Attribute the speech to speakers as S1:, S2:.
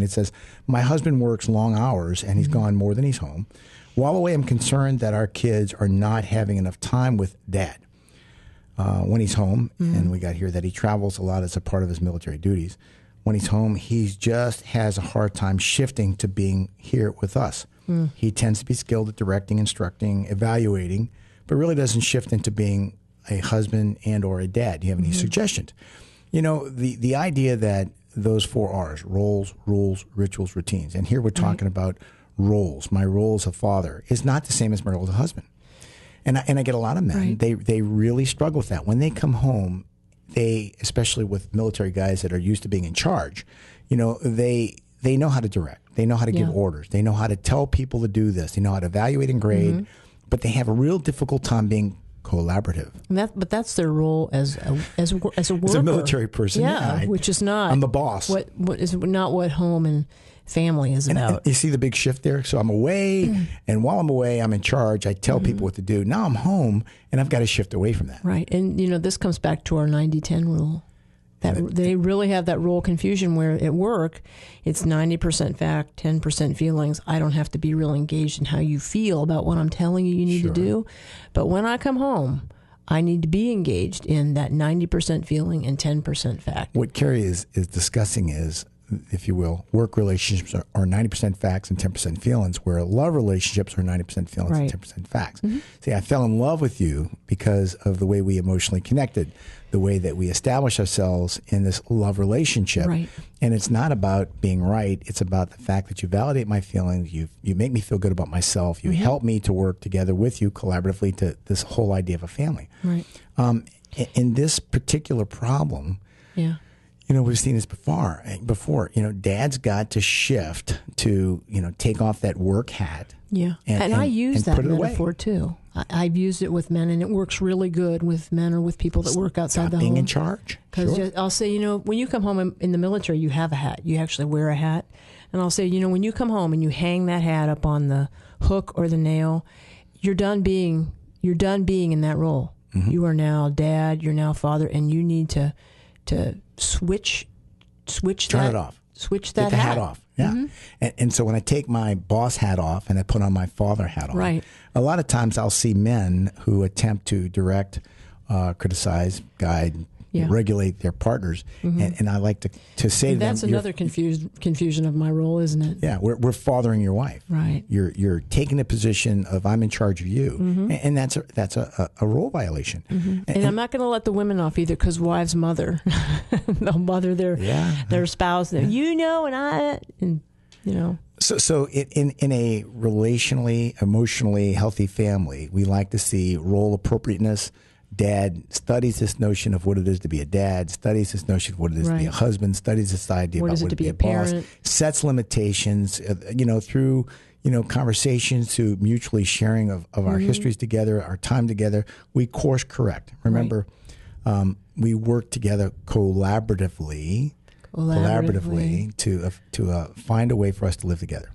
S1: It says, my husband works long hours and he's gone more than he's home. While away, I'm concerned that our kids are not having enough time with dad when he's home. And we got here that he travels a lot as a part of his military duties. When he's home, he just has a hard time shifting to being here with us. He tends to be skilled at directing, instructing, evaluating, but really doesn't shift into being a husband and or a dad. Do you have any suggestions? You know, the idea that those 4 R's, roles, rules, rituals, routines, and here we're talking about roles. My role as a father is not the same as my role as a husband. And I get a lot of men, they really struggle with that. When they come home, they, especially with military guys that are used to being in charge, you know, they know how to direct. They know how to give orders. They know how to tell people to do this. They know how to evaluate and grade, but they have a real difficult time being collaborative.
S2: But that's their role as a worker. As
S1: a military person.
S2: Which is not.
S1: I'm the boss.
S2: What is not what home and family is about.
S1: And you see the big shift there? So I'm away, and while I'm away, I'm in charge. I tell people what to do. Now I'm home, and I've got to shift away from that.
S2: Right. And, you know, this comes back to our 90-10 rule. They really have that role confusion where at work, it's 90% fact, 10% feelings. I don't have to be real engaged in how you feel about what I'm telling you need to do. But when I come home, I need to be engaged in that 90% feeling and 10% fact.
S1: What Carrie is discussing is, if you will, work relationships are 90% facts and 10% feelings, where love relationships are 90% feelings and 10% facts. See, I fell in love with you because of the way we emotionally connected, the way that we establish ourselves in this love relationship. And it's not about being right. It's about the fact that you validate my feelings. You make me feel good about myself. You help me to work together with you collaboratively to this whole idea of a family. In this particular problem, you know, we've seen this before. You know, dad's got to shift to, you know, take off that work hat. And I use that metaphor too. I've used it with men, and it works really good with men or with people that work outside the home. Being in charge. Because I'll say, you know, when you come home in the military, you have a hat. You actually wear a hat. And I'll say, you know, when you come home and you hang that hat up on the hook or the nail, you're done being in that role. You are now dad, you're now father, and you need to switch Turn it off.
S2: Switch that
S1: Get the hat off. And so when I take my boss hat off and I put on my father hat on, a lot of times I'll see men who attempt to direct, criticize, guide, regulate their partners. And I like to say to them,
S2: that's another confusion of my role, isn't it?
S1: Yeah, we're fathering your wife. You're taking the position of I'm in charge of you, and that's a role violation.
S2: And I'm not going to let the women off either, because wives mother, they'll mother their spouse. You know, and you know.
S1: So in a relationally, emotionally healthy family, we like to see role appropriateness. Dad studies this notion of what it is to be a dad, studies this notion of what it is to be a husband, studies this idea about what it is to be a boss, sets limitations, you know, through, you know, conversations, to mutually sharing of our histories together, our time together. We course correct. Remember, we work together collaboratively to find a way for us to live together.